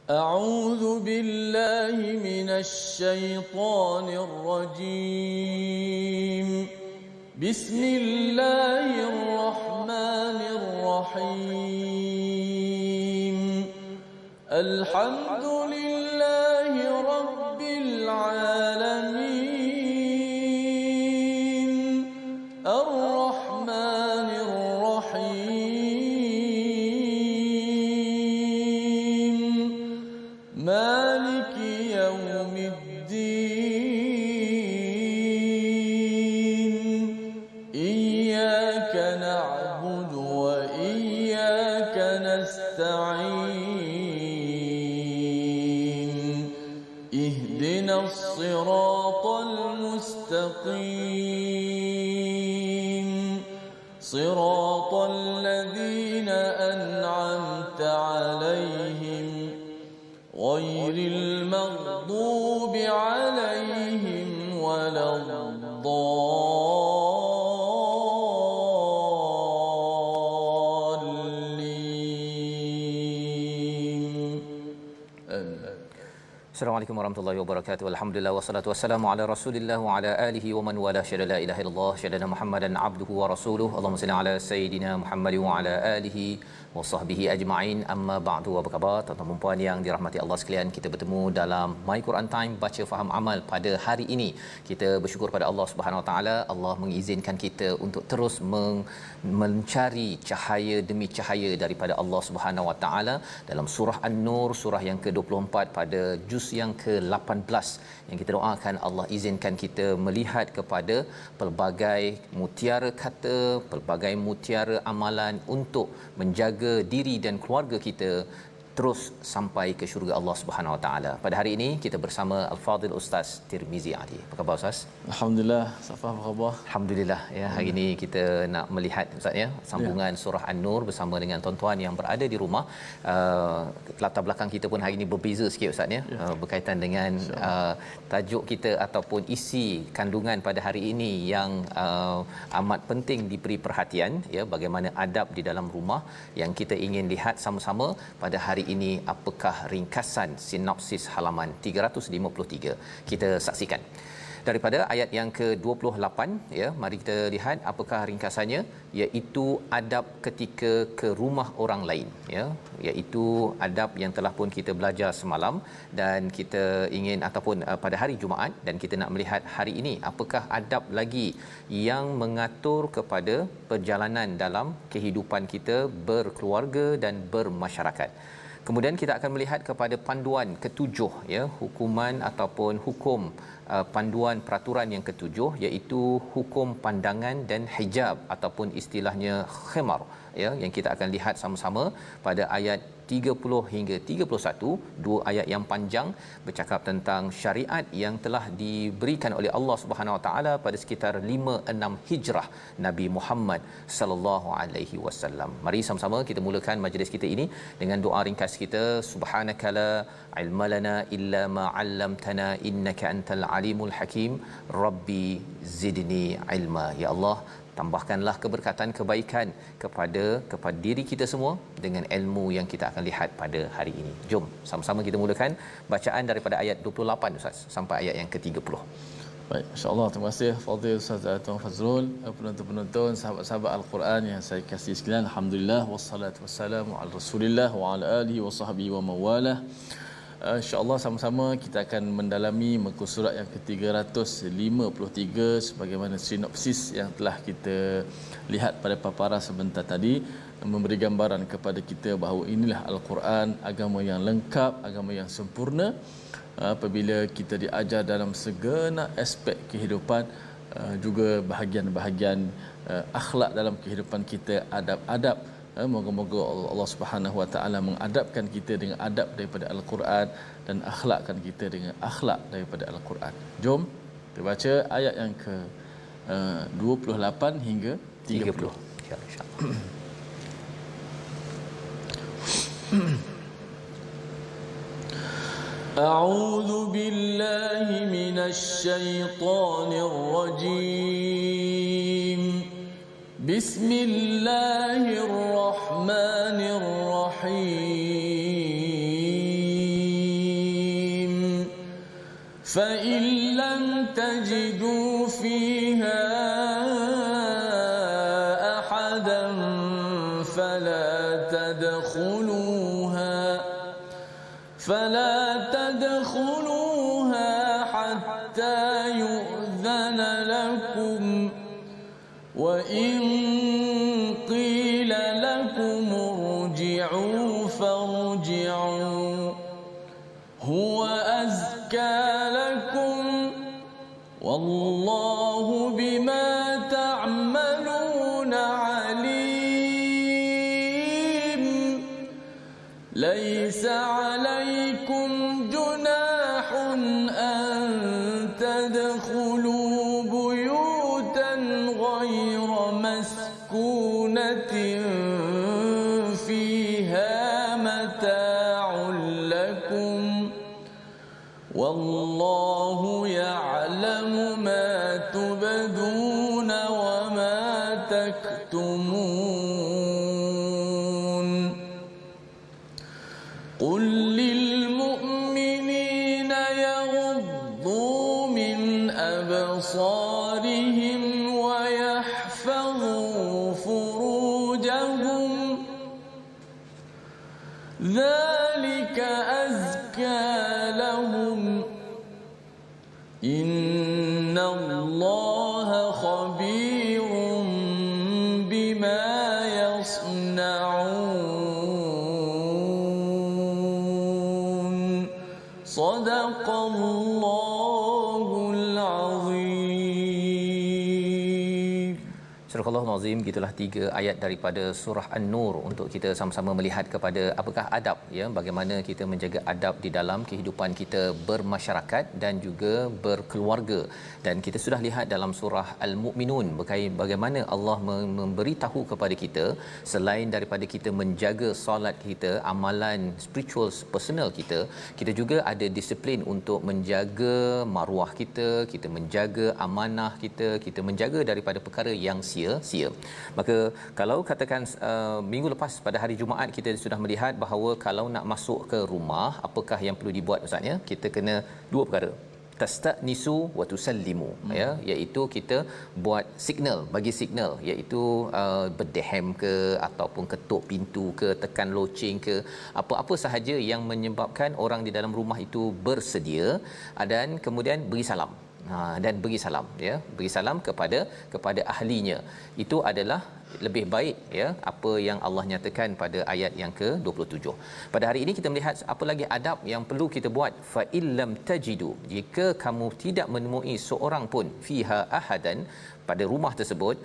أعوذ بالله من الشيطان الرجيم بسم الله الرحمن الرحيم الحمد لله رب العالمين الرحمن الرحيم مالك يوم الدين إياك نعبد وإياك نستعين اهدنا الصراط المستقيم صراط الذين أنعمت عليهم غير المغضوب عليهم ولا الضالين. Assalamualaikum warahmatullahi wabarakatuh. Alhamdulillah wassalatu wassalamu ala Rasulillah wa ala alihi wa man wala syada la ilaha illallah syada Muhammadan abduhu wa rasuluhu. Allahumma salli ala sayidina Muhammad wa ala alihi wa sahbihi ajma'in. Amma ba'du. Apa khabar tuan-tuan dan puan yang dirahmati Allah sekalian? Kita bertemu dalam My Quran Time baca faham amal pada hari ini. Kita bersyukur pada Allah Subhanahu Wa Taala. Allah mengizinkan kita untuk terus mencari cahaya demi cahaya daripada Allah Subhanahu Wa Taala dalam surah An-Nur, surah yang ke-24 pada juz yang ke-18 yang kita doakan Allah izinkan kita melihat kepada pelbagai mutiara kata, pelbagai mutiara amalan untuk menjaga diri dan keluarga kita terus sampai ke syurga Allah Subhanahu Wa Taala. Pada hari ini kita bersama Al-Fadhil Ustaz Tirmizi Ali. Apa khabar Ustaz? Alhamdulillah. Safa apa khabar? Alhamdulillah ya. Hari ini kita nak melihat Ustaz ya sambungan surah An-Nur bersama dengan tuan-tuan yang berada di rumah. Latar belakang kita pun hari ini berbeza sikit Ustaz ya. Berkaitan dengan tajuk kita ataupun isi kandungan pada hari ini yang amat penting diberi perhatian ya, bagaimana adab di dalam rumah yang kita ingin lihat sama-sama pada hari ini. Apakah ringkasan sinopsis halaman 353? Kita saksikan daripada ayat yang ke-28 ya. Mari kita lihat apakah ringkasannya, iaitu adab ketika ke rumah orang lain ya, iaitu adab yang telah pun kita belajar semalam dan kita ingin ataupun pada hari Jumaat, dan kita nak melihat hari ini apakah adab lagi yang mengatur kepada perjalanan dalam kehidupan kita berkeluarga dan bermasyarakat. Kemudian kita akan melihat kepada panduan ketujuh ya, hukuman ataupun hukum panduan peraturan yang ketujuh, iaitu hukum pandangan dan hijab ataupun istilahnya khimar ya, yang kita akan lihat sama-sama pada ayat 30 hingga 31, dua ayat yang panjang bercakap tentang syariat yang telah diberikan oleh Allah Subhanahu Wa Taala pada sekitar 5-6 hijrah Nabi Muhammad sallallahu alaihi wasallam. Mari sama-sama kita mulakan majlis kita ini dengan doa ringkas kita. Subhanakala ilma lana illa ma 'allamtana innaka antal alimul hakim. Rabbi zidni ilma. Ya Allah, tambahkanlah keberkatan kebaikan kepada diri kita semua dengan ilmu yang kita akan lihat pada hari ini. Jom sama-sama kita mulakan bacaan daripada ayat 28 Ustaz sampai ayat yang ke-30. Baik, insya-Allah. Terima kasih Fadil Ustaz Tuan Fazrul, penonton-penonton, sahabat-sahabat Al-Quran yang saya kasihi sekalian. Alhamdulillah wassalatu wassalamu ala Rasulillah wa ala alihi wa sahbihi wa mawalah. InsyaAllah sama-sama kita akan mendalami muka surat yang ke-353 sebagaimana sinopsis yang telah kita lihat pada paparan sebentar tadi, memberi gambaran kepada kita bahawa inilah Al-Quran, agama yang lengkap, agama yang sempurna. Apabila kita diajar dalam segenap aspek kehidupan, juga bahagian-bahagian akhlak dalam kehidupan kita, adab-adab. Moga-moga Allah Subhanahu Wa Taala mengadabkan kita dengan adab daripada Al-Quran dan akhlakkan kita dengan akhlak daripada Al-Quran. Jom kita baca ayat yang ke 28 hingga 30. InsyaAllah. أعوذ بالله من الشيطان الرجيم بسم الله الرحمن الرحيم فإن لم تجدوا فيها أحدا فلا تدخلوها حتى يؤذن لكم وإن قيل لكم ارجعوا فارجعوا هو أزكى لكم والله بما تعملون عليم ليس عليكم جناح أن تدخلوا بيوتا غير مسكونة فيها متاع لكم والله يعلم ما تبدون وما تكتمون قل للمؤمنين يغضوا من أبصارهم ويحفظوا فروجهم ذلك أزكى لهم إن الله خبير بما يصنعون صدق الله العظيم. Surah Al-Azim, gitulah 3 ayat daripada surah An-Nur untuk kita sama-sama melihat kepada apakah adab, ya, bagaimana kita menjaga adab di dalam kehidupan kita bermasyarakat dan juga berkeluarga. Dan kita sudah lihat dalam surah Al-Mu'minun bagaimana Allah memberitahu kepada kita, selain daripada kita menjaga solat kita, amalan spiritual personal kita, kita juga ada disiplin untuk menjaga maruah kita, kita menjaga amanah kita, kita menjaga daripada perkara yang sia-sia. Maka kalau katakan minggu lepas pada hari Jumaat kita sudah melihat bahawa kalau nak masuk ke rumah, apakah yang perlu dibuat Ustaz, ya? Kita kena 2 perkara. Tastanisu wa tusallimu, ya, iaitu kita buat signal, bagi signal, iaitu berdehem ke ataupun ketuk pintu ke, tekan loceng ke, apa-apa sahaja yang menyebabkan orang di dalam rumah itu bersedia, dan kemudian beri salam. Dan beri salam, ya, beri salam kepada ahlinya. Itu adalah lebih baik, ya, apa yang Allah nyatakan pada ayat yang ke-27. Pada hari ini kita melihat apa lagi adab yang perlu kita buat. Fa illam tajidu, jika kamu tidak menemui seorang pun fiha ahadan, pada rumah tersebut,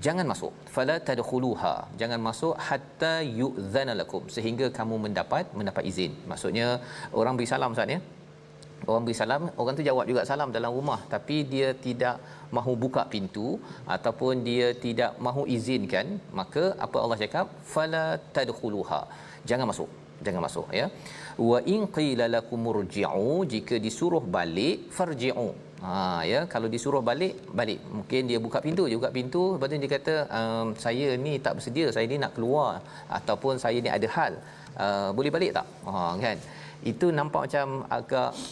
jangan masuk. Fala tadkhuluha, jangan masuk hatta yu'zana lakum, sehingga kamu mendapat izin. Maksudnya orang beri salam Ustaz, ya. Orang beri salam, orang tu jawab juga salam dalam rumah, tapi dia tidak mahu buka pintu ataupun dia tidak mahu izinkan, maka apa Allah cakap? Fala tadkhuluha, jangan masuk, ya. Wa in qila lakum murji'u, jika disuruh balik, farji'u. Ya, kalau disuruh balik. Mungkin dia buka pintu, lepas tu dia kata saya ni tak bersedia, saya ni nak keluar, ataupun saya ni ada hal, boleh balik tak? Kan? Itu nampak macam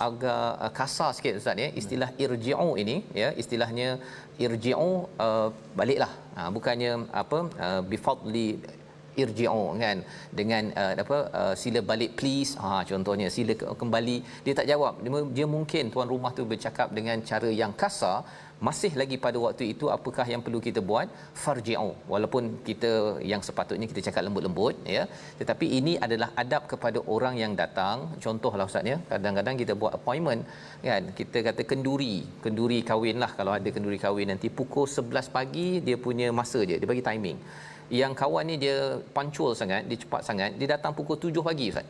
agak kasar sikit Ustaz, ya, istilah irji'u ini, ya, istilahnya irji'u, baliklah, bukannya bi fadli irji'u, kan, dengan sila balik please, contohnya sila kembali, dia tak jawab. Dia mungkin tuan rumah tu bercakap dengan cara yang kasar. Masih lagi pada waktu itu, apakah yang perlu kita buat? Farji'u, walaupun kita yang sepatutnya kita cakap lembut-lembut, ya, tetapi ini adalah adab kepada orang yang datang. Contohlah Ustaz, ya, kadang-kadang kita buat appointment, kan, kita kata kenduri kahwin lah, kalau ada kenduri kahwin nanti pukul 11 pagi dia punya masa je, dia bagi timing. Yang kawan ni dia punctual sangat, dia cepat sangat, dia datang pukul 7 pagi Ustaz.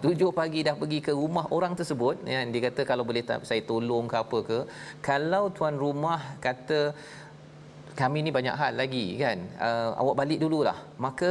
7 pagi dah pergi ke rumah orang tersebut, ya, dia kata kalau boleh saya tolong ke apa ke. Kalau tuan rumah kata kami ni banyak hal lagi, kan, awak balik dululah, maka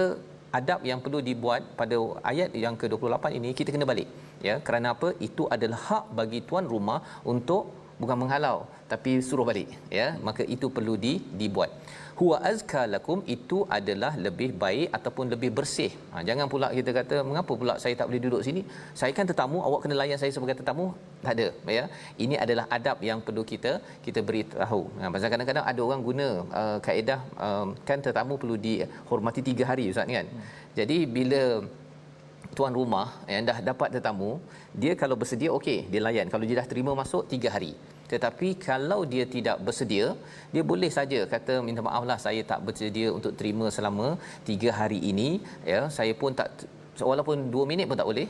adab yang perlu dibuat pada ayat yang ke-28 ini, kita kena balik, ya. Kerana apa? Itu adalah hak bagi tuan rumah untuk bukan menghalau tapi suruh balik, ya. Maka itu perlu dibuat. Huwa azka lakum, itu adalah lebih baik ataupun lebih bersih. Jangan pula kita kata mengapa pula saya tak boleh duduk sini, saya kan tetamu, awak kena layan saya sebagai tetamu. Tak ada, ya. Ini adalah adab yang perlu kita beritahu. Pasal kadang-kadang ada orang guna kaedah kan tetamu perlu dihormati 3 hari, Ustaz, kan. Jadi bila tuan rumah yang dah dapat tetamu, dia kalau bersedia okey, dia layan. Kalau dia dah terima masuk 3 hari. Tetapi kalau dia tidak bersedia, dia boleh saja kata minta maaflah, saya tak bersedia untuk terima selama 3 hari ini, ya. Saya pun tak, walaupun 2 minit pun tak boleh.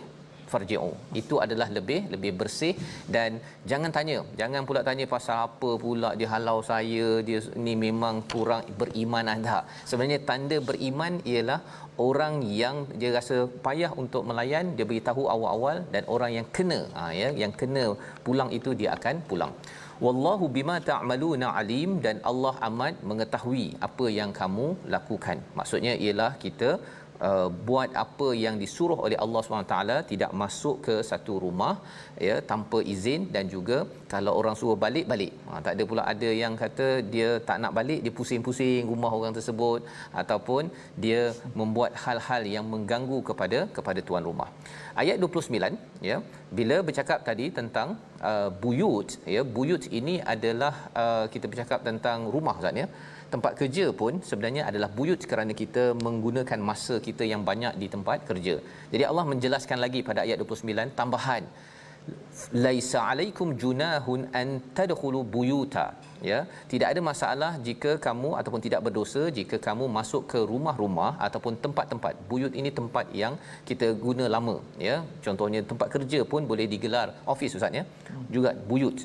Farji'u, itu adalah lebih bersih. Dan jangan pula tanya pasal apa pula dia halau saya, dia ni memang kurang beriman. Tak, sebenarnya tanda beriman ialah orang yang dia rasa payah untuk melayan, dia beritahu awal-awal, dan orang yang kena yang kena pulang itu dia akan pulang. Wallahu bima ta'maluna alim, dan Allah amat mengetahui apa yang kamu lakukan. Maksudnya ialah kita buat apa yang disuruh oleh Allah SWT, tidak masuk ke satu rumah, ya, tanpa izin, dan juga kalau orang suruh balik, tak ada pula ada yang kata dia tak nak balik, dia pusing-pusing rumah orang tersebut, ataupun dia membuat hal-hal yang mengganggu kepada tuan rumah. Ayat 29, ya, bila bercakap tadi tentang buyut, ya, buyut ini adalah kita bercakap tentang rumah, Ustaz, ya. Tempat kerja pun sebenarnya adalah buyut kerana kita menggunakan masa kita yang banyak di tempat kerja. Jadi Allah menjelaskan lagi pada ayat 29 tambahan, laisa alaikum junahun an tadkhulu buyuta, ya, tidak ada masalah jika kamu, ataupun tidak berdosa jika kamu masuk ke rumah-rumah ataupun tempat-tempat. Buyut ini tempat yang kita guna lama, ya. Contohnya tempat kerja pun boleh digelar office, Ustaz, ya, juga buyut.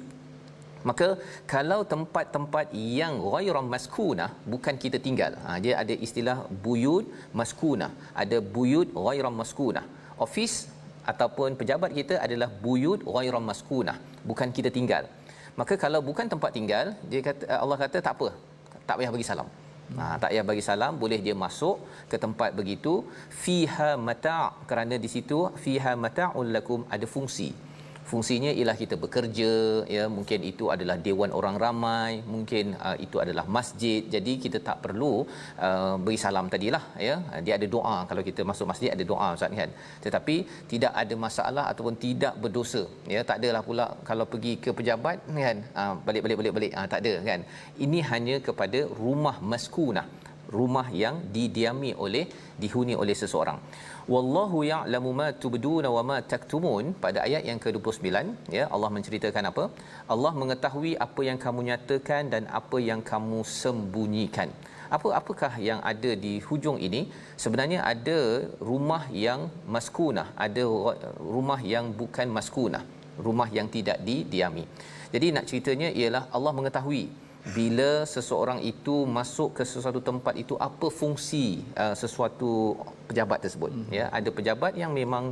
Maka kalau tempat-tempat yang ghairan maskunah, bukan kita tinggal, dia ada istilah buyut maskunah, ada buyut ghairan maskunah. Office ataupun pejabat kita adalah buyut ghairan maskunah, bukan kita tinggal. Maka kalau bukan tempat tinggal, dia kata, Allah kata tak apa, tak payah bagi salam. Tak payah bagi salam, boleh dia masuk ke tempat begitu. Fiha mata', kerana di situ fiha mata'ul lakum, ada fungsinya ialah kita bekerja, ya, mungkin itu adalah dewan orang ramai, mungkin itu adalah masjid. Jadi kita tak perlu beri salam tadilah, ya. Dia ada doa, kalau kita masuk masjid ada doa, Ustaz, kan. Tetapi tidak ada masalah ataupun tidak berdosa, ya. Tak adalah pula kalau pergi ke pejabat, kan, balik tak ada, kan. Ini hanya kepada rumah maskunah, rumah yang dihuni oleh seseorang. Wallahu ya'lamu ma tubduna wa ma taktumun. Pada ayat yang ke-29, ya, Allah menceritakan apa? Allah mengetahui apa yang kamu nyatakan dan apa yang kamu sembunyikan. Apakah yang ada di hujung ini? Sebenarnya ada rumah yang maskunah, ada rumah yang bukan maskunah, rumah yang tidak didiami. Jadi nak ceritanya ialah Allah mengetahui bila seseorang itu masuk ke sesuatu tempat itu, apa fungsi sesuatu pejabat tersebut, ya. Ada pejabat yang memang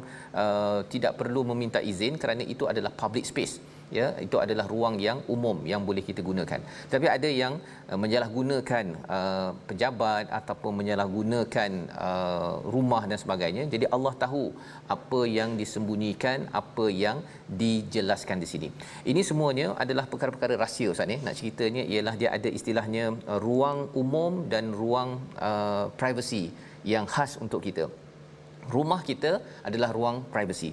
tidak perlu meminta izin kerana itu adalah public space, ya, itu adalah ruang yang umum yang boleh kita gunakan. Tapi ada yang menyalahgunakan pejabat ataupun menyalahgunakan rumah dan sebagainya. Jadi Allah tahu apa yang disembunyikan, apa yang dijelaskan di sini. Ini semuanya adalah perkara-perkara rahsia, Ustaz, ni. Nak ceritanya ialah dia ada istilahnya ruang umum dan ruang privacy yang khas untuk kita. Rumah kita adalah ruang privacy.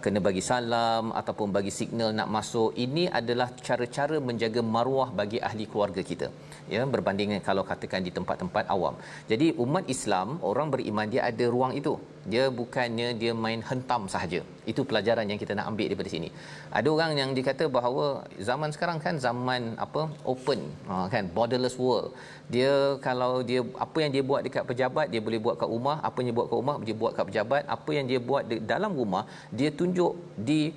Kena bagi salam ataupun bagi signal nak masuk, ini adalah cara-cara menjaga maruah bagi ahli keluarga kita, ya, berbanding kalau katakan di tempat-tempat awam. Jadi umat Islam, orang beriman, dia ada ruang itu. Dia bukannya dia main hentam sahaja. Itu pelajaran yang kita nak ambil daripada sini. Ada orang yang dikata bahawa zaman sekarang kan zaman open, kan, borderless world. Dia kalau dia apa yang dia buat dekat pejabat, dia boleh buat kat rumah, apa yang dia buat kat rumah dia buat kat pejabat, apa yang dia buat dalam rumah dia tunjuk di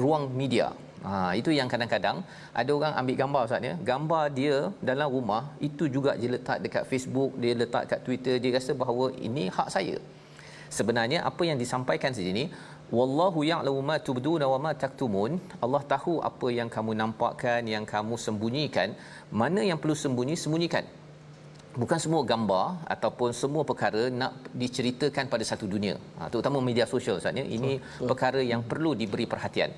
ruang media. Itu yang kadang-kadang ada orang ambil gambar, Ustaz, ya. Gambar dia dalam rumah itu juga dia letak dekat Facebook, dia letak kat Twitter, dia rasa bahawa ini hak saya. Sebenarnya apa yang disampaikan di sini, wallahu ya'lamu ma tubduna wa ma taktumun, Allah tahu apa yang kamu nampakkan, yang kamu sembunyikan. Mana yang perlu sembunyikan, bukan semua gambar ataupun semua perkara nak diceritakan pada satu dunia. Terutama media sosial Ustaz ya. Ini perkara yang perlu diberi perhatian.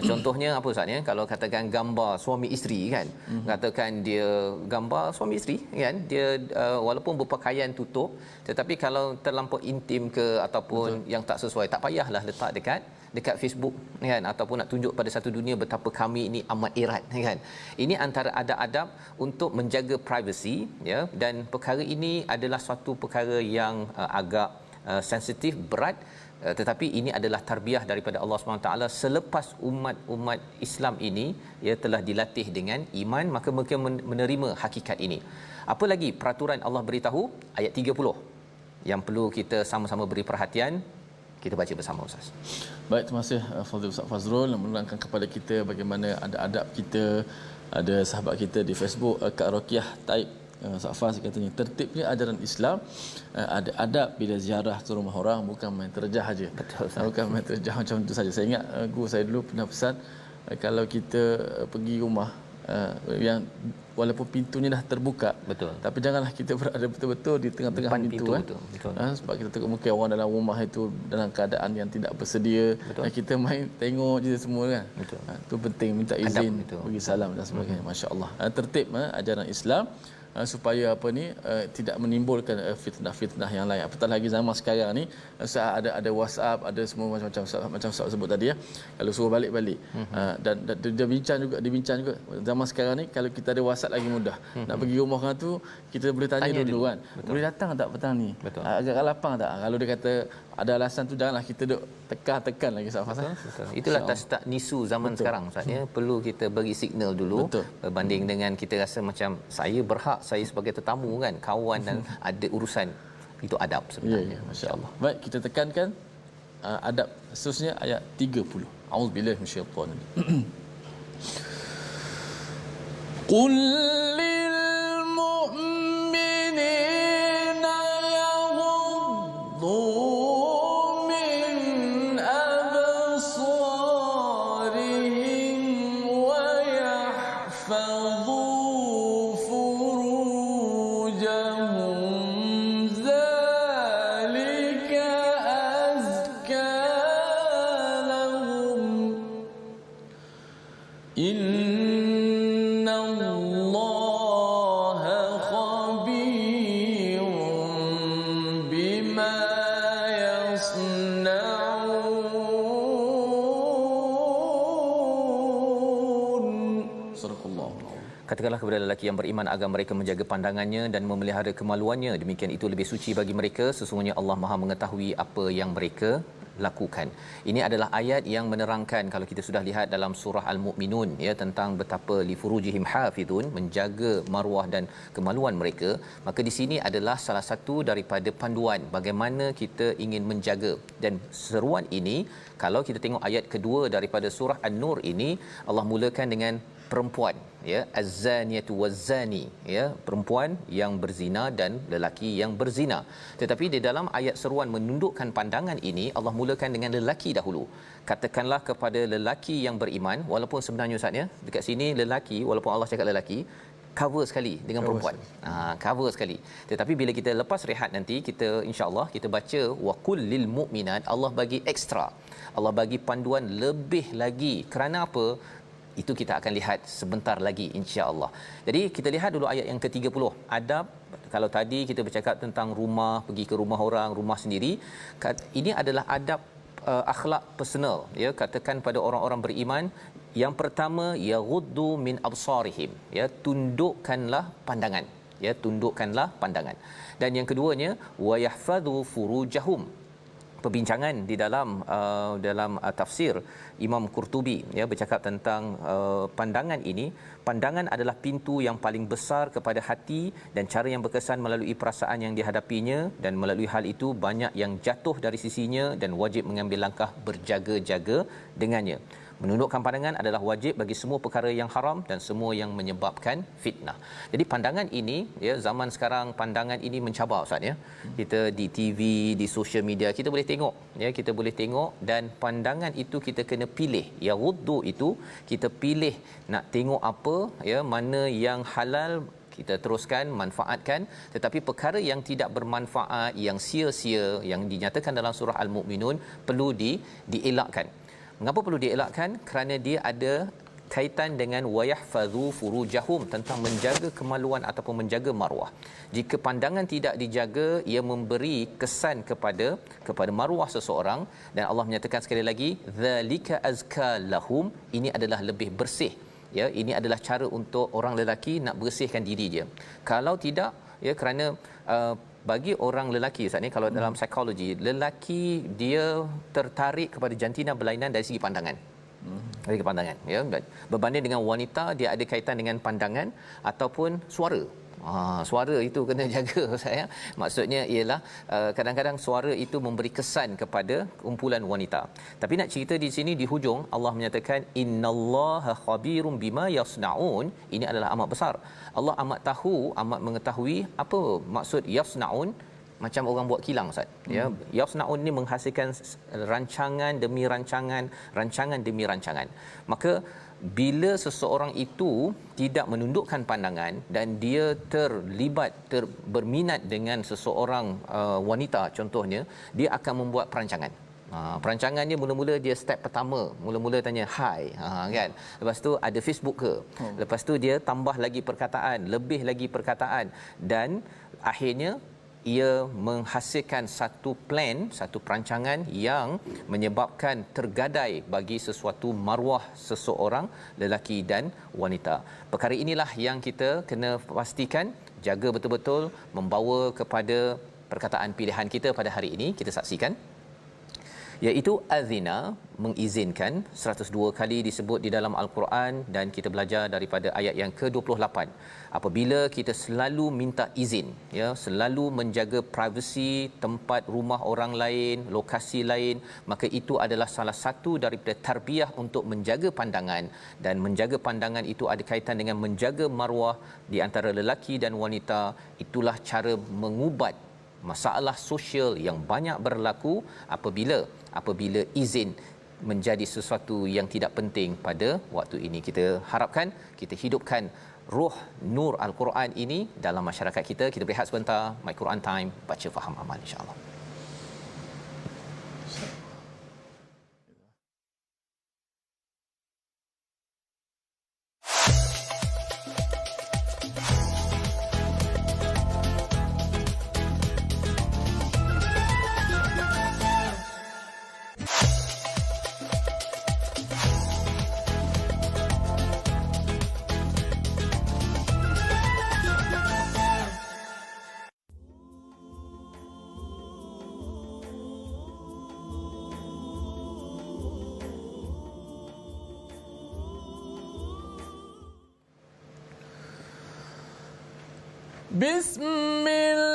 Contohnya apa Ustaz ya? Kalau katakan gambar suami isteri kan. Katakan dia gambar suami isteri kan, dia walaupun berpakaian tutup, tetapi kalau terlampau intim ke ataupun yang tak sesuai, tak payahlah letak dekat Facebook kan, ataupun nak tunjuk pada satu dunia betapa kami ini amat erat kan. Ini antara adab-adab untuk menjaga privasi ya, dan perkara ini adalah suatu perkara yang agak sensitif, berat, tetapi ini adalah tarbiyah daripada Allah SWT. Selepas umat Islam ini ya telah dilatih dengan iman, maka mereka menerima hakikat ini. Apa lagi peraturan Allah beritahu? Ayat 30 yang perlu kita sama-sama beri perhatian. Kita baca bersama Ustaz. Baik, terima kasih Fadil Ustaz Fazrul menerangkan kepada kita bagaimana adab kita. Ada sahabat kita di Facebook, Kak Rokiah Taib Safas katanya, tertibnya ajaran Islam ada adab bila ziarah ke rumah orang, bukan main terjah saja. Bukan main terjah macam itu saja. Saya ingat guru saya dulu pernah pesan, kalau kita pergi rumah yang walaupun pintunya dah terbuka, betul, tapi janganlah kita berada betul-betul di tengah-tengah pintu kan. Betul. Sebab kita tengok mungkin orang dalam rumah itu dalam keadaan yang tidak bersedia, kita main tengok je semua kan. Itu penting, minta izin, bagi salam dan sebagainya. Masya-Allah. Tertib ajaran Islam supaya apa ni tidak menimbulkan fitnah-fitnah yang lain. Apatah lagi zaman sekarang ni ada WhatsApp, ada semua macam Ustaz sebut tadi ya. Kalau suruh balik-balik. Dan dia dibincang juga zaman sekarang ni, kalau kita ada WhatsApp lagi mudah. Nak pergi rumah orang tu kita boleh tanya dulu kan. Boleh datang tak petang ni? Agak lapang tak? Kalau dia kata ada alasan tu, janganlah kita duk tekan lagi Ustaz. Itulah tak nisu zaman sekarang Ustaz ya. Perlu kita bagi signal dulu. Berbanding dengan kita rasa macam saya berhak, saya sebagai tetamu kan, kawan dan ada urusan. Itu adab sebenarnya. Masya-Allah. Baik, kita tekankan adab seterusnya ayat 30. A'udzubillahi minasyaitanir rajim. Qul lil mu'minina yaghuddu Katakanlah kepada lelaki yang beriman agar mereka menjaga pandangannya dan memelihara kemaluannya. Demikian itu lebih suci bagi mereka. Sesungguhnya Allah Maha mengetahui apa yang mereka lakukan. Ini adalah ayat yang menerangkan, kalau kita sudah lihat dalam surah Al-Mu'minun ya, tentang betapa li furujihim hafizun, menjaga maruah dan kemaluan mereka. Maka di sini adalah salah satu daripada panduan bagaimana kita ingin menjaga. Dan seruan ini, kalau kita tengok ayat kedua daripada surah An-Nur ini, Allah mulakan dengan perempuan ya, az-zaniyatu waz-zani ya, perempuan yang berzina dan lelaki yang berzina. Tetapi di dalam ayat seruan menundukkan pandangan ini, Allah mulakan dengan lelaki dahulu. Katakanlah kepada lelaki yang beriman, walaupun sebenarnya Ustaz ya, dekat sini lelaki, walaupun Allah cakap lelaki, cover sekali dengan perempuan. Cover sekali. Tetapi bila kita lepas rehat nanti, kita insya-Allah kita baca waqul lil mu'minat, Allah bagi ekstra. Allah bagi panduan lebih lagi. Kerana apa? Itu kita akan lihat sebentar lagi insya-Allah. Jadi kita lihat dulu ayat yang ke-30. Adab, kalau tadi kita bercakap tentang rumah, pergi ke rumah orang, rumah sendiri, ini adalah adab akhlak personal ya. Katakan pada orang-orang beriman, yang pertama yaghuddu min absarihim ya, tundukkanlah pandangan ya, tundukkanlah pandangan. Dan yang keduanya wa yahfadhu furujahum. Perbincangan di dalam tafsir Imam Qurtubi ya, bercakap tentang pandangan ini. Pandangan adalah pintu yang paling besar kepada hati dan cara yang berkesan melalui perasaan yang dihadapinya, dan melalui hal itu banyak yang jatuh dari sisinya dan wajib mengambil langkah berjaga-jaga dengannya. Menundukkan pandangan adalah wajib bagi semua perkara yang haram dan semua yang menyebabkan fitnah. Jadi pandangan ini ya, zaman sekarang pandangan ini mencabar Ustaz ya. Kita di TV, di social media kita boleh tengok ya, kita boleh tengok, dan pandangan itu kita kena pilih. Ya ghuddu itu kita pilih nak tengok apa ya, mana yang halal kita teruskan manfaatkan, tetapi perkara yang tidak bermanfaat, yang sia-sia, yang dinyatakan dalam surah Al-Mukminun perlu dielakkan. Mengapa perlu dielakkan? Kerana dia ada kaitan dengan wayahfazu furujahum, tentang menjaga kemaluan ataupun menjaga maruah. Jika pandangan tidak dijaga, ia memberi kesan kepada maruah seseorang, dan Allah menyatakan sekali lagi zalika azka lahum, ini adalah lebih bersih. Ya, ini adalah cara untuk orang lelaki nak bersihkan diri dia. Kalau tidak, ya, kerana bagi orang lelaki Ustaz ni, kalau dalam psikologi, lelaki dia tertarik kepada jantina berlainan dari segi pandangan. Dari pandangan, ya, berbanding dengan wanita, dia ada kaitan dengan pandangan ataupun suara. Suara itu kena jaga saya. Maksudnya ialah kadang-kadang suara itu memberi kesan kepada kumpulan wanita. Tapi nak cerita di sini di hujung Allah menyatakan innallaha khabirum bima yasnaun. Ini adalah amat besar. Allah amat tahu, amat mengetahui apa maksud yasnaun. Macam orang buat kilang Ustaz, ya, yasnaun ni menghasilkan rancangan demi rancangan, rancangan demi rancangan. Maka bila seseorang itu tidak menundukkan pandangan dan dia terlibat berminat dengan seseorang wanita contohnya, dia akan membuat perancangan. Perancangannya mula-mula dia step pertama, mula-mula tanya hi, kan, lepas tu ada Facebook ke, lepas tu dia tambah lagi perkataan, lebih lagi perkataan, dan akhirnya ia menghasilkan satu plan, satu perancangan yang menyebabkan tergadai bagi sesuatu maruah seseorang lelaki dan wanita. Perkara inilah yang kita kena pastikan, jaga betul-betul, membawa kepada perkataan pilihan kita pada hari ini. Kita saksikan, iaitu azina, mengizinkan, 102 kali disebut di dalam Al-Quran, dan kita belajar daripada ayat yang ke-28. Apabila kita selalu minta izin, ya, selalu menjaga privasi tempat rumah orang lain, lokasi lain, maka itu adalah salah satu daripada tarbiyah untuk menjaga pandangan, dan menjaga pandangan itu ada kaitan dengan menjaga maruah di antara lelaki dan wanita. Itulah cara mengubat masalah sosial yang banyak berlaku apabila izin menjadi sesuatu yang tidak penting pada waktu ini. Kita harapkan kita hidupkan ruh nur Al-Quran ini dalam masyarakat kita. Kita berehat sebentar, My Quran Time, baca faham amal, insya-Allah. Bismillahirrahmanirrahim.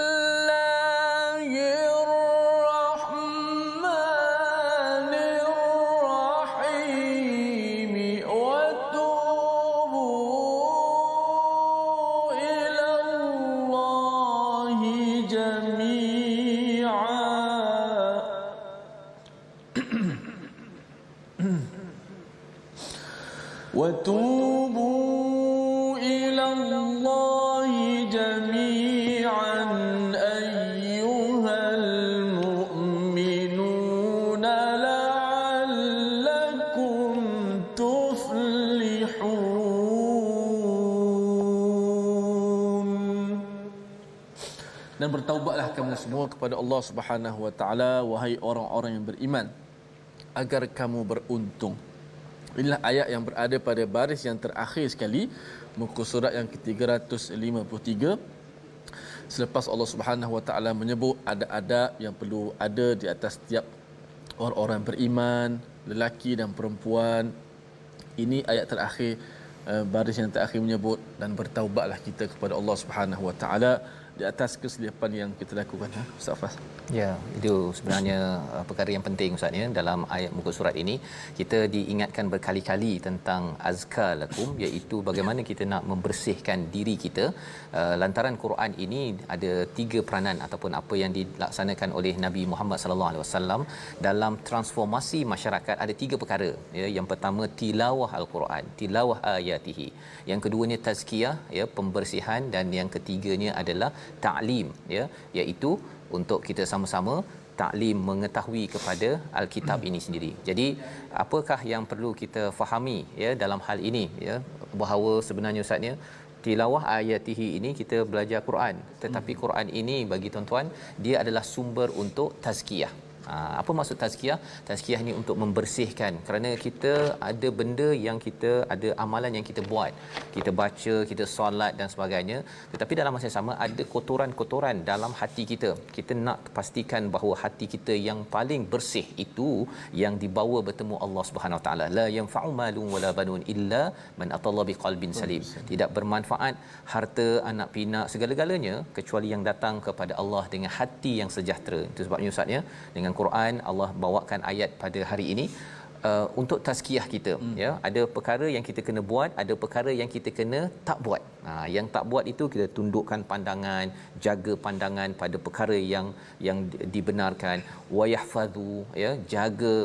Wa tubu ila Allahi jami'a. Wa tubu ila Allahi jami'an ayyuhal mu'minuna la'allakum tuflihun. Dan bertaubatlah kamu semua kepada Allah Subhanahu wa taala, wahai orang-orang yang beriman, agar kamu beruntung. Inilah ayat yang berada pada baris yang terakhir sekali muka surat yang ke-353. Selepas Allah Subhanahu wa taala menyebut ada adab yang perlu ada di atas setiap orang-orang beriman, lelaki dan perempuan. Ini ayat terakhir, baris yang terakhir menyebut, dan bertaubatlah kita kepada Allah Subhanahu wa taala di atas kesilapan yang kita lakukan. Ustaz Fas. Ya, itu sebenarnya perkara yang penting Ustaz ya. Dalam ayat muka surat ini kita diingatkan berkali-kali tentang azkar lakum, iaitu bagaimana kita nak membersihkan diri kita. Lantaran Quran ini ada 3 peranan ataupun apa yang dilaksanakan oleh Nabi Muhammad sallallahu alaihi wasallam dalam transformasi masyarakat. Ada 3 perkara ya. Yang pertama tilawah al-Quran, tilawah ayatihi. Yang keduanya tazkiyah ya, pembersihan, dan yang ketiganya adalah ta'lim ya, iaitu untuk kita sama-sama taklim mengetahui kepada Alkitab ini sendiri. Jadi apakah yang perlu kita fahami ya dalam hal ini ya, bahawa sebenarnya Ustaz ya, tilawah ayatihi ini kita belajar Quran, tetapi Quran ini bagi tuan-tuan dia adalah sumber untuk tazkiyah. Apa maksud tazkiyah? Tazkiyah ni untuk membersihkan, kerana kita ada benda yang kita ada amalan yang kita buat, kita baca, kita solat dan sebagainya, tetapi dalam masa yang sama ada kotoran-kotoran dalam hati kita. Kita nak pastikan bahawa hati kita yang paling bersih itu yang dibawa bertemu Allah Subhanahu Wa Taala. La yanfa'u malun wala banun illa man atallaha biqalbin salim. Tidak bermanfaat harta, anak pinak, segala-galanya kecuali yang datang kepada Allah dengan hati yang sejahtera. Itu sebabnya Ustaz ya, dengan Quran Allah bawakan ayat pada hari ini untuk tazkiyah kita ya. Ada perkara yang kita kena buat, ada perkara yang kita kena tak buat. Yang tak buat itu kita tundukkan pandangan, jaga pandangan pada perkara yang dibenarkan, wa yahfazu ya, jaga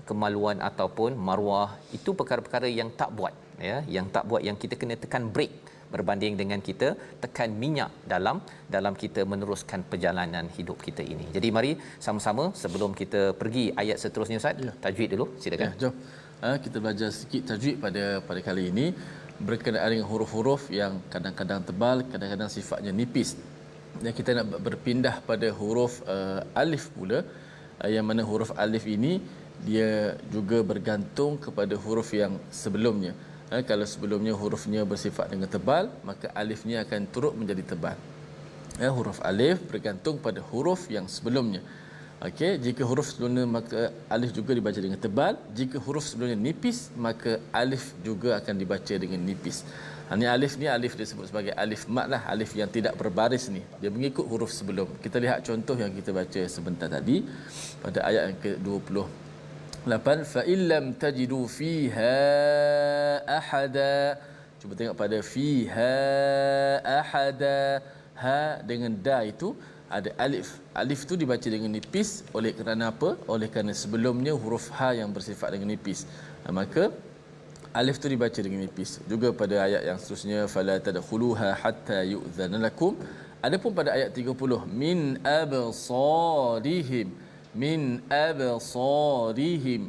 kemaluan ataupun marwah. Itu perkara-perkara yang tak buat ya, yang tak buat, yang kita kena tekan break berbanding dengan kita tekan minyak dalam kita meneruskan perjalanan hidup kita ini. Jadi mari sama-sama sebelum kita pergi ayat seterusnya Ustaz, tajwid dulu silakan. Jom. Kita belajar sikit tajwid pada kali ini berkenaan dengan huruf-huruf yang kadang-kadang tebal, kadang-kadang sifatnya nipis. Dan kita nak berpindah pada huruf alif pula, yang mana huruf alif ini dia juga bergantung kepada huruf yang sebelumnya. Kalau sebelumnya hurufnya bersifat dengan tebal, maka alifnya akan turut menjadi tebal. Huruf alif bergantung pada huruf yang sebelumnya. Okey, jika huruf sebelumnya maka alif juga dibaca dengan tebal. Jika huruf sebelumnya nipis, maka alif juga akan dibaca dengan nipis. Ini alif ni alif disebut sebagai alif mat lah, alif yang tidak berbaris ni. Dia mengikut huruf sebelum. Kita lihat contoh yang kita baca sebentar tadi pada ayat yang ke-20. 8 fa illam tajidu fiha ahada. Cuba tengok pada fiha ahada, ha dengan da itu ada alif. Alif tu dibaca dengan nipis oleh kerana apa? Oleh kerana sebelumnya huruf ha yang bersifat dengan nipis. Maka alif tu dibaca dengan nipis. Juga pada ayat yang seterusnya fala tadkhuluha hatta yu'zana lakum. Adapun pada ayat 30 min absarihim, min absarihim,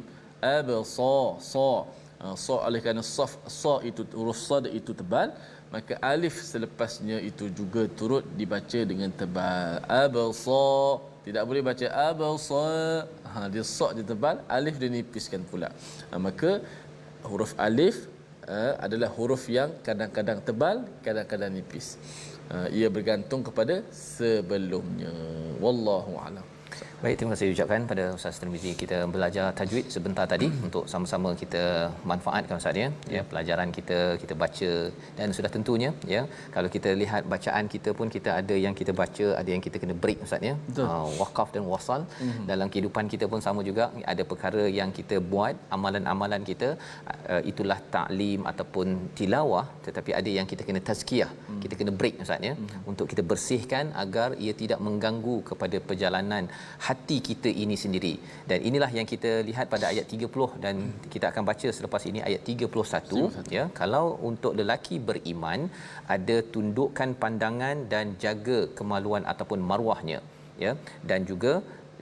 sa oleh kerana sa itu huruf sad itu tebal, maka alif selepasnya itu juga turut dibaca dengan tebal. Absar tidak boleh baca absar, dia sa dia tebal, alif dia nipiskan pula. Maka huruf alif adalah huruf yang kadang-kadang tebal, kadang-kadang nipis. Ia bergantung kepada sebelumnya. Wallahu a'lam. Baik, terima kasih ucapkan pada Ustaz Tirmizi. Kita belajar tajwid sebentar tadi untuk sama-sama kita manfaatkan Ustaz ya, pelajaran kita baca, dan sudah tentunya ya, kalau kita lihat bacaan kita pun kita ada yang kita baca, ada yang kita kena break Ustaz ya. Waqaf dan wasal. Dalam kehidupan kita pun sama juga, ada perkara yang kita buat, amalan-amalan kita itulah taklim ataupun tilawah, tetapi ada yang kita kena tazkiyah, kita kena break Ustaz ya, untuk kita bersihkan agar ia tidak mengganggu kepada perjalanan hati kita ini sendiri. Dan inilah yang kita lihat pada ayat 30, dan kita akan baca selepas ini ayat 31 ya. Kalau untuk lelaki beriman, ada tundukkan pandangan dan jaga kemaluan ataupun marwahnya ya. Dan juga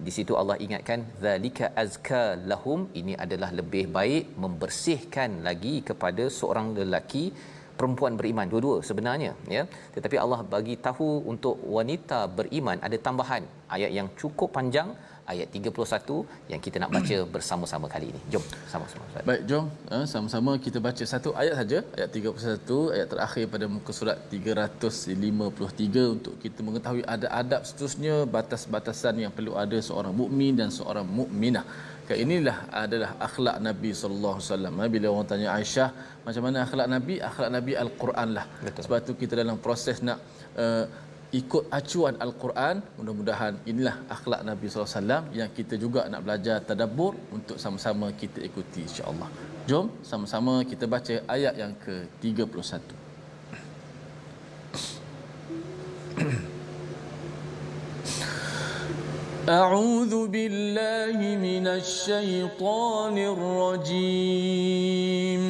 di situ Allah ingatkan zalika azka lahum, ini adalah lebih baik, membersihkan lagi kepada seorang lelaki perempuan beriman, dua-dua sebenarnya ya, tetapi Allah bagi tahu untuk wanita beriman ada tambahan ayat yang cukup panjang, ayat 31 yang kita nak baca bersama-sama kali ini. Jom sama-sama. Baik, jom sama-sama kita baca satu ayat saja, ayat 31, ayat terakhir pada muka surat 353, untuk kita mengetahui ada adab seterusnya, batas-batasan yang perlu ada seorang mukmin dan seorang mukminah. Inilah adalah akhlak Nabi sallallahu alaihi wasallam. Bila orang tanya Aisyah, macam mana akhlak Nabi? Akhlak Nabi Al-Quran lah. Betul. Sebab tu kita dalam proses nak ikut acuan Al-Quran. Mudah-mudahan inilah akhlak Nabi sallallahu alaihi wasallam yang kita juga nak belajar tadabbur untuk sama-sama kita ikuti insya-Allah. Jom sama-sama kita baca ayat yang ke-31. A'udzu billahi minasy syaithanir rajim.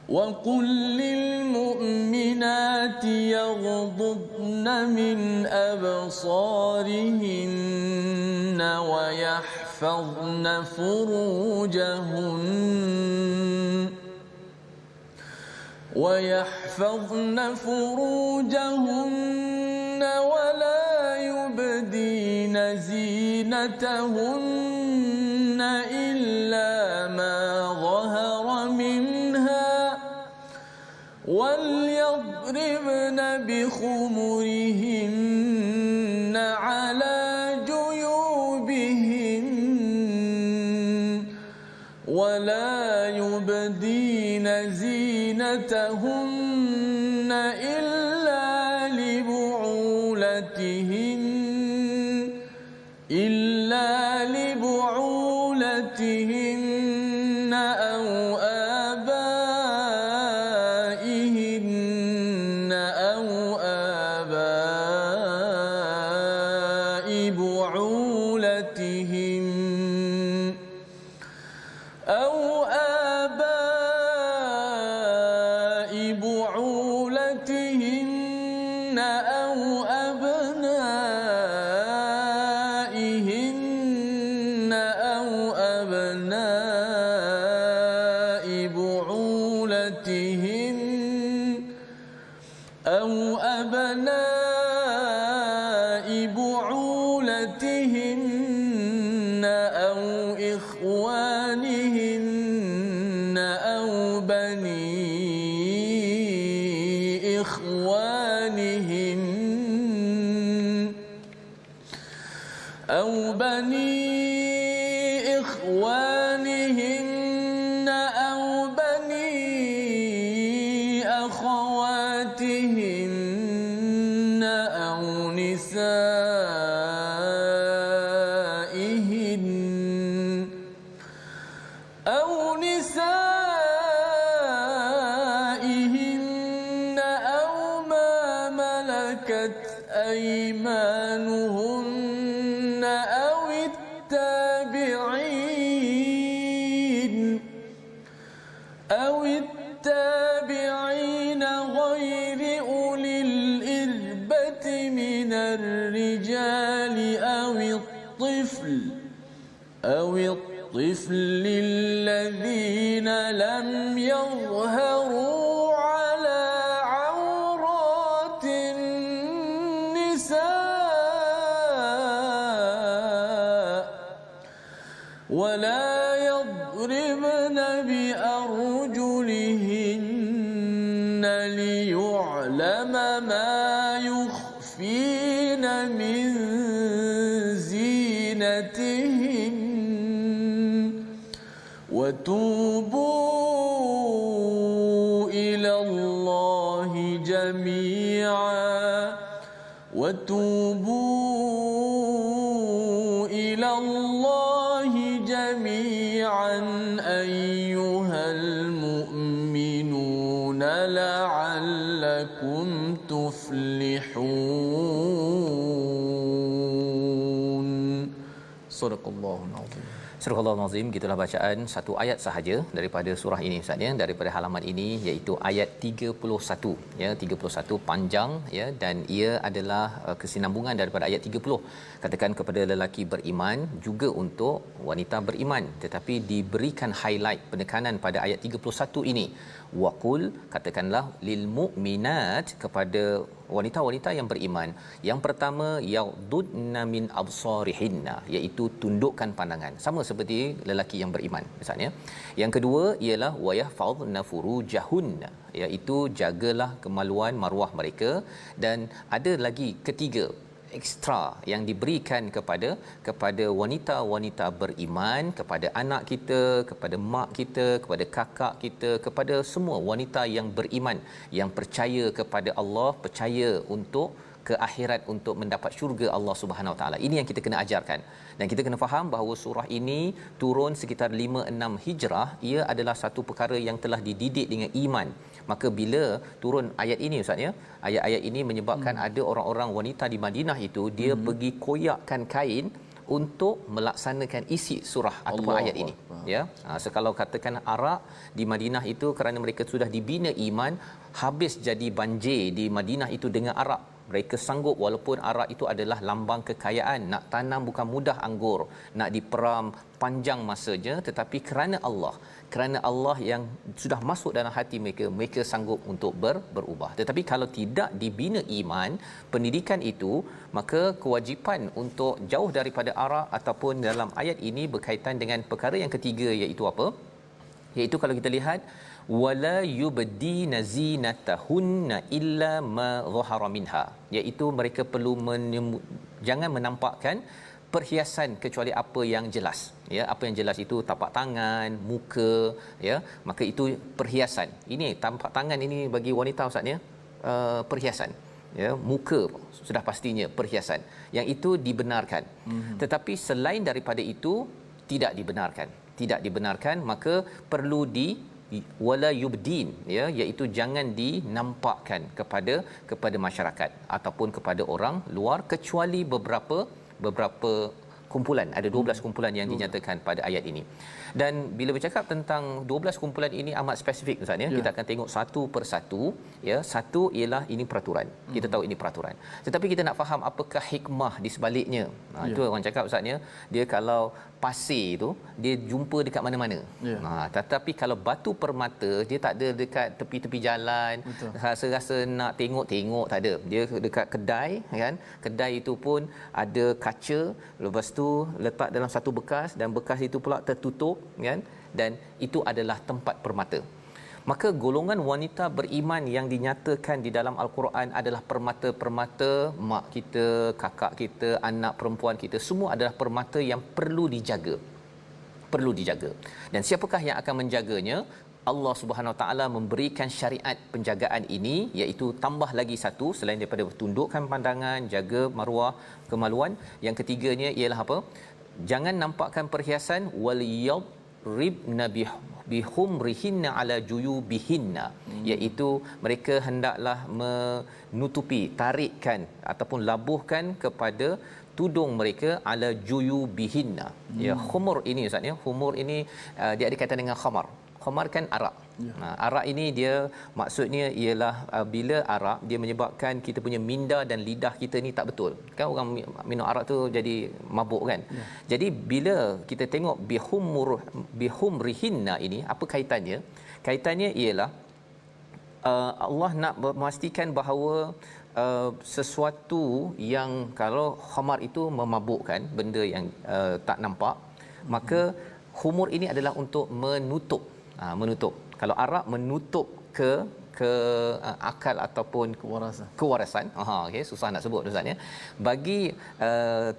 وَقُلْ لِلْمُؤْمِنَاتِ يَغْضُضْنَ مِنْ أَبْصَارِهِنَّ وَيَحْفَظْنَ فُرُوجَهُنَّ وَلَا يُبْدِينَ زِينَتَهُنَّ إِلَّا مَا ظَهَرَ مِنْهَا وَلْيَضْرِبْنَ بِخُمُرِهِنَّ عَلَى جُيُوبِهِنَّ وَلَا يُبْدِينَ زِينَتَهُنَّ إِلَّا لِبُعُولَتِهِنَّ أَوْ آبَائِهِنَّ أَوْ آبَاءِ بُعُولَتِهِنَّ أَوْ أَبْنَائِهِنَّ أَوْ أَبْنَاءِ بُعُولَتِهِنَّ أَوْ إِخْوَانِهِنَّ أَوْ بَنِي إخوانهن أو بني أخواتهن أو نسائهن أو ما ملكت أيمانهن أو التابعين غير أولي الإربة من الرجال أو الطفل الذين لم يظهروا على عورات النساء ولا يضربن بأرجلهن ليعلم ما يخفين من زينتهن وتوبوا إلى الله جميعا أيها المؤمنون لعلكم تفلحون. صدق الله العظيم. Surah Al-Azim, gitulah bacaan satu ayat sahaja daripada surah ini Ustaz ya, daripada halaman ini, iaitu ayat 31 ya, 31 panjang ya, dan ia adalah kesinambungan daripada ayat 30. Katakan kepada lelaki beriman juga untuk wanita beriman, tetapi diberikan highlight penekanan pada ayat 31 ini. Waqul, katakanlah lil mu'minat, kepada wanita-wanita yang beriman. Yang pertama, yaghdudna min absarihinna, iaitu tundukkan pandangan, sama seperti lelaki yang beriman misalnya. Yang kedua ialah wayahfazna furujahunna, iaitu jagalah kemaluan maruah mereka. Dan ada lagi ketiga ekstra yang diberikan kepada wanita-wanita beriman, kepada anak kita, kepada mak kita, kepada kakak kita, kepada semua wanita yang beriman, yang percaya kepada Allah, percaya untuk ke akhirat untuk mendapat syurga Allah Subhanahu Wa Taala. Ini yang kita kena ajarkan. Dan kita kena faham bahawa surah ini turun sekitar 5-6 Hijrah. Ia adalah satu perkara yang telah dididik dengan iman. Maka bila turun ayat ini ustaz ya, ayat-ayat ini menyebabkan ada orang-orang wanita di Madinah itu dia pergi koyakkan kain untuk melaksanakan isi surah ataupun ayat ini ya. Sekalau katakan arak di Madinah itu kerana mereka sudah dibina iman, habis jadi banjir di Madinah itu dengan arak. Mereka sanggup, walaupun arak itu adalah lambang kekayaan, nak tanam bukan mudah anggur, nak diperam panjang masanya, tetapi kerana Allah yang sudah masuk dalam hati mereka, mereka sanggup untuk berubah. Tetapi kalau tidak dibina iman, pendidikan itu, maka kewajipan untuk jauh daripada arak ataupun dalam ayat ini berkaitan dengan perkara yang ketiga, iaitu apa? Iaitu kalau kita lihat wala yubdina zinatahunna illa ma zahara minha, iaitu mereka perlu jangan menampakkan perhiasan kecuali apa yang jelas ya. Apa yang jelas itu tapak tangan, muka ya, maka itu perhiasan. Ini tapak tangan ini bagi wanita ustaz ya, perhiasan ya. Muka sudah pastinya perhiasan, yang itu dibenarkan. Tetapi selain daripada itu tidak dibenarkan, maka perlu wala yubdin ya, iaitu jangan dinampakkan kepada masyarakat ataupun kepada orang luar, kecuali beberapa kumpulan. Ada 12 kumpulan yang dinyatakan pada ayat ini. Dan bila bercakap tentang 12 kumpulan ini amat spesifik ustaz ya, kita akan tengok satu persatu ya. Satu ialah ini peraturan. Kita tahu ini peraturan. Tetapi kita nak faham apakah hikmah di sebaliknya. Itu orang cakap ustaz ya, dia kalau pasir tu dia jumpa dekat mana-mana. Tetapi kalau batu permata dia tak ada dekat tepi-tepi jalan. Rasa nak tengok tak ada. Dia dekat kedai kan. Kedai itu pun ada kaca, lepas tu letak dalam satu bekas, dan bekas itu pula tertutup kan, dan itu adalah tempat permata. Maka golongan wanita beriman yang dinyatakan di dalam al-Quran adalah permata-permata. Mak kita, kakak kita, anak perempuan kita, semua adalah permata yang perlu dijaga. Dan siapakah yang akan menjaganya? Allah Subhanahu Wa Taala memberikan syariat penjagaan ini, iaitu tambah lagi satu selain daripada tundukkan pandangan, jaga maruah, kemaluan. Yang ketiganya ialah apa? Jangan nampakkan perhiasan, wal yadribna bihumrihinna ala juyubihinna, iaitu mereka hendaklah menutupi, tarikkan ataupun labuhkan kepada tudung mereka ala juyubihinna. Ya, khumur ini ustaz ya, khumur ini dia ada kaitan dengan khamar. Khamar kan arak. Arak ini dia maksudnya ialah bila arak dia menyebabkan kita punya minda dan lidah kita ni tak betul. Kan orang minum arak tu jadi mabuk kan. Jadi bila kita tengok bihumrihinna ini, apa kaitannya? Kaitannya ialah Allah nak memastikan bahawa sesuatu yang kalau khamar itu memabukkan, benda yang tak nampak, maka khumur ini adalah untuk menutup. Kalau arak menutup ke akal ataupun kewarasan. Okey, susah nak sebut ustaz ya. Bagi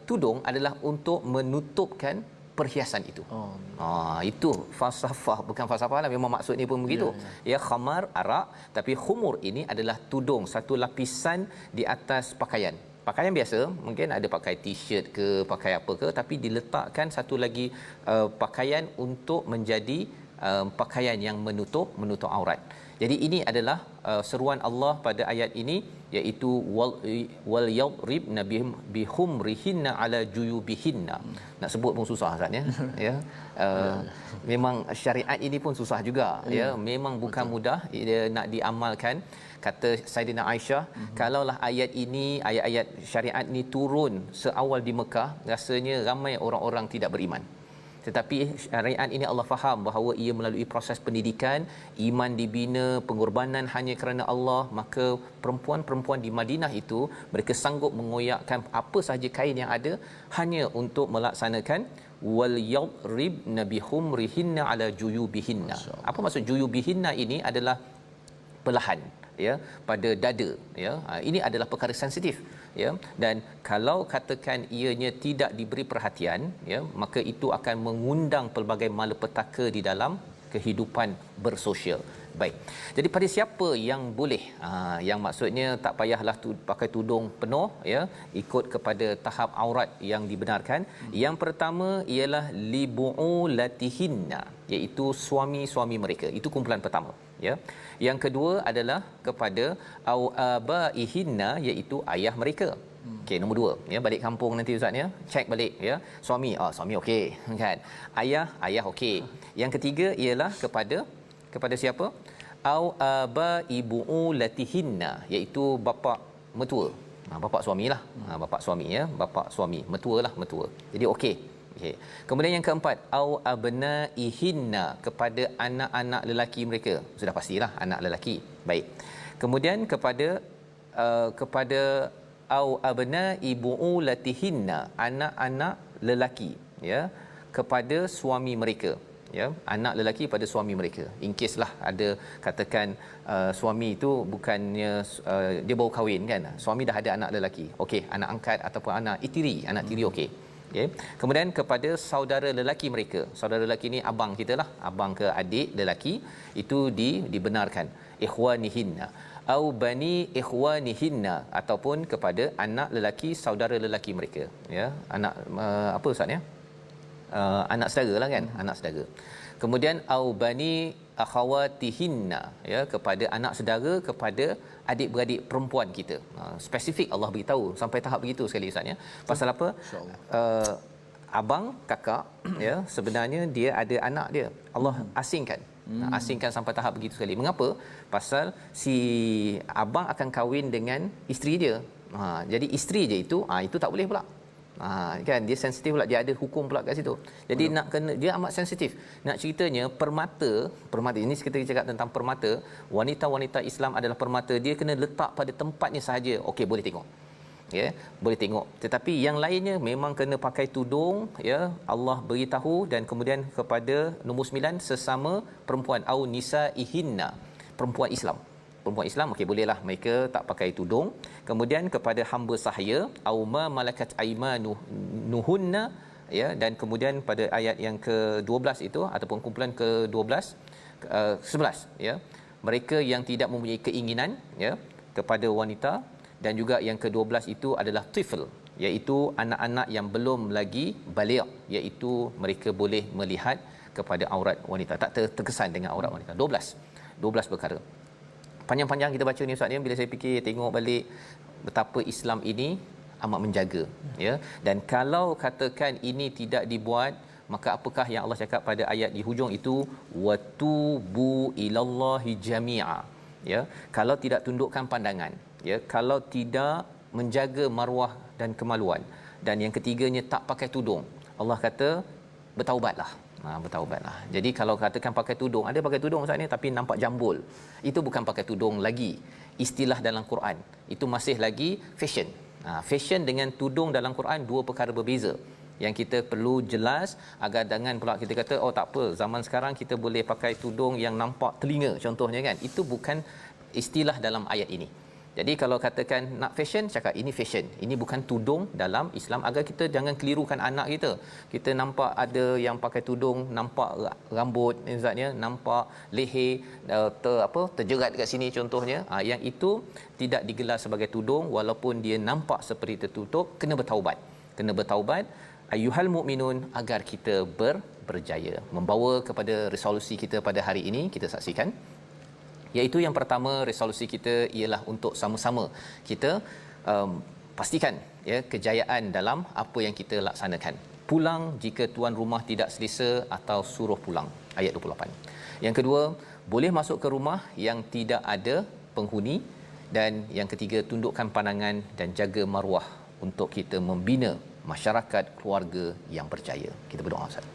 tudung adalah untuk menutupkan perhiasan itu. Itu falsafah, bukan falsafah lah, memang maksudnya pun begitu. Ya, khamar arak, tapi khumur ini adalah tudung, satu lapisan di atas pakaian biasa, mungkin ada pakai t-shirt ke, pakai apa ke, tapi diletakkan satu lagi pakaian untuk menjadi pakaian yang menutup aurat. Jadi ini adalah seruan Allah pada ayat ini, iaitu wal yadribna bihumrihinna ala juyubihinna. Nak sebut pun susah ustaz ya. Memang syariat ini pun susah juga ya. Memang bukan mudah dia nak diamalkan. Kata Saidina Aisyah, kalaulah ayat-ayat syariat ni turun seawal di Mekah, rasanya ramai orang-orang tidak beriman. Tetapi syariat ini Allah faham bahawa ia melalui proses pendidikan, iman dibina, pengorbanan hanya kerana Allah. Maka perempuan-perempuan di Madinah itu mereka sanggup mengoyakkan apa sahaja kain yang ada hanya untuk melaksanakan wal yadribna bihumrihinna ala juyubihinna. Apa maksud juyubihinna? Ini adalah belahan ya pada dada ya. Ini adalah perkara sensitif ya, dan kalau katakan ianya tidak diberi perhatian ya, maka itu akan mengundang pelbagai malapetaka di dalam kehidupan bersosial. Baik. Jadi pada siapa yang boleh? Yang maksudnya tak payahlah pakai tudung penuh ya, ikut kepada tahap aurat yang dibenarkan. Yang pertama ialah libu'ulatihinna, iaitu suami-suami mereka. Itu kumpulan pertama ya. Yang kedua adalah kepada au abaihinna, iaitu ayah mereka. Okey, nombor 2 ya, balik kampung nanti ustaz ya, check balik ya. Suami okey kan. Ayah okey. Yang ketiga ialah kepada siapa? Au abaibuulatihinna, iaitu bapa mertua. Bapa suamilah. Bapa suami ya, bapa suami, mertua. Jadi okey. Kemudian yang keempat, au abnaihinna, kepada anak-anak lelaki mereka. Sudah pastilah anak lelaki. Baik. Kemudian kepada au abnai buulatihinna, anak-anak lelaki ya, kepada suami mereka ya, anak lelaki pada suami mereka. In case lah ada katakan suami itu bukannya dia baru kahwin kan, suami dah ada anak lelaki, okey, anak angkat ataupun anak tiri okey. Okay. Kemudian kepada saudara lelaki mereka. Saudara lelaki ni abang kita lah, abang ke adik lelaki, itu dibenarkan. Ikhwanihinna au bani ikhwanihinna, ataupun kepada anak lelaki saudara lelaki mereka ya. Anak apa ustaz ya? Anak saudara lah kan, anak saudara. Kemudian au bani akhawatihinna ya, kepada anak saudara kepada adik-beradik perempuan kita. Spesifik Allah beritahu sampai tahap begitu sekali ustaz ya. Pasal apa? Abang kakak ya, sebenarnya dia ada anak dia, Allah asingkan. Asingkan sampai tahap begitu sekali. Mengapa? Pasal si abang akan kahwin dengan isteri dia. Jadi isteri dia itu tak boleh pula. Kan dia sensitif pula, dia ada hukum pula kat situ. Jadi nak kena, dia amat sensitif. Nak ceritanya permata ini kita cakap tentang permata, wanita-wanita Islam adalah permata, dia kena letak pada tempatnya sahaja. Okey, boleh tengok. Ya, boleh tengok. Tetapi yang lainnya memang kena pakai tudung ya. Allah beritahu. Dan kemudian kepada nombor 9, sesama perempuan au nisaihinna, perempuan Islam okey, bolehlah mereka tak pakai tudung. Kemudian kepada hamba sahaya au ma malakat aymanuhunna ya. Dan kemudian pada ayat yang ke-12 itu ataupun kumpulan ke-12 11 ya, mereka yang tidak mempunyai keinginan ya kepada wanita. Dan juga yang ke-12 itu adalah tifl, iaitu anak-anak yang belum lagi baligh, iaitu mereka boleh melihat kepada aurat wanita, tak terkesan dengan aurat wanita. 12 perkara. Panjang-panjang kita baca ni ustaz ni, bila saya fikir tengok balik betapa Islam ini amat menjaga ya. Dan kalau katakan ini tidak dibuat, maka apakah yang Allah cakap pada ayat di hujung itu, watubu ilallahi jami'a ya. Kalau tidak tundukkan pandangan ya, kalau tidak menjaga maruah dan kemaluan, dan yang ketiganya tak pakai tudung, Allah kata bertaubatlah. Bertaubatlah. Jadi kalau katakan pakai tudung, ada pakai tudung saat ni tapi nampak jambul, itu bukan pakai tudung lagi. Istilah dalam Quran itu masih lagi fashion. Fashion dengan tudung dalam Quran dua perkara berbeza yang kita perlu jelas, agar jangan pula kita kata oh tak apa, zaman sekarang kita boleh pakai tudung yang nampak telinga contohnya kan. Itu bukan istilah dalam ayat ini. Jadi kalau katakan nak fashion, cakap ini fashion, ini bukan tudung dalam Islam, agar kita jangan kelirukan anak kita. Kita nampak ada yang pakai tudung, nampak rambut misalnya, nampak leher terjerat kat sini contohnya, yang itu tidak digelar sebagai tudung walaupun dia nampak seperti tertutup. Kena bertaubat ayyuhal mukminun, agar kita berjaya. Membawa kepada resolusi kita pada hari ini, kita saksikan, iaitu yang pertama, resolusi kita ialah untuk sama-sama kita pastikan ya kejayaan dalam apa yang kita laksanakan. Pulang jika tuan rumah tidak selesa atau suruh pulang, ayat 28. Yang kedua, boleh masuk ke rumah yang tidak ada penghuni. Dan yang ketiga, tundukkan pandangan dan jaga maruah untuk kita membina masyarakat keluarga yang berjaya. Kita berdoa Ustaz.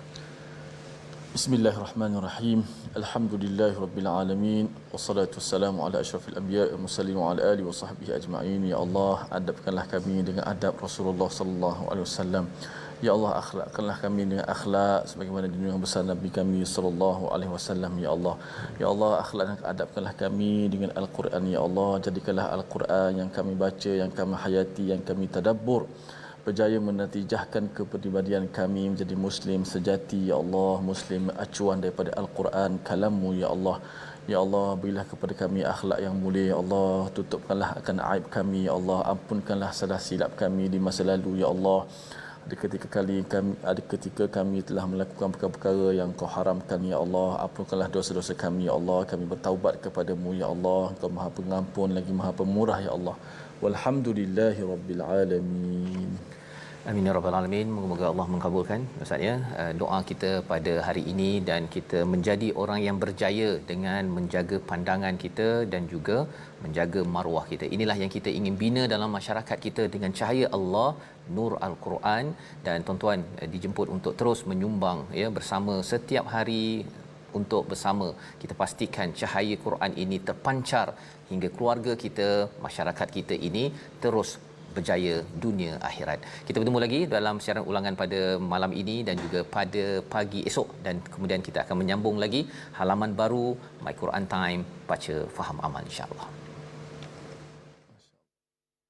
Bismillahirrahmanirrahim. Alhamdulillahirabbil alamin, wassalatu wassalamu ala asyrafil anbiya'i wal mursalin wa ala alihi wa sahbihi ajma'in. Ya Allah, adabkanlah kami dengan adab Rasulullah sallallahu alaihi wasallam. Ya Allah, akhlakkanlah kami dengan akhlak sebagaimana junjungan besar Nabi kami sallallahu alaihi wasallam. Ya Allah, ya Allah, akhlak dan adabkanlah kami dengan Al-Quran. Ya Allah, jadikanlah Al-Quran yang kami baca, yang kami hayati, yang kami tadabbur berjaya menatijahkan kepribadian kami menjadi muslim sejati ya Allah, muslim acuan daripada al-Quran kalam-Mu ya Allah. Ya Allah, berilah kepada kami akhlak yang mulia ya Allah, tutupkanlah akan aib kami ya Allah, ampunkanlah salah silap kami di masa lalu ya Allah. Ada ketika kami telah melakukan perkara-perkara yang Kau haramkan ya Allah, ampunkanlah dosa-dosa kami ya Allah. Kami bertaubat kepadamu ya Allah, Kau Maha Pengampun lagi Maha Pemurah ya Allah. Walhamdulillahi rabbil alamin. Amin ya rabbal alamin. Moga-moga Allah mengabulkan Ustaz ya doa kita pada hari ini, dan kita menjadi orang yang berjaya dengan menjaga pandangan kita dan juga menjaga maruah kita. Inilah yang kita ingin bina dalam masyarakat kita dengan cahaya Allah, nur al-Quran. Dan tuan-tuan dijemput untuk terus menyumbang ya bersama setiap hari, untuk bersama kita pastikan cahaya Quran ini terpancar hingga keluarga kita, masyarakat kita ini terus berjaya dunia akhirat. Kita bertemu lagi dalam siaran ulangan pada malam ini dan juga pada pagi esok, dan kemudian kita akan menyambung lagi halaman baru My Quran Time, baca faham amal insya-Allah.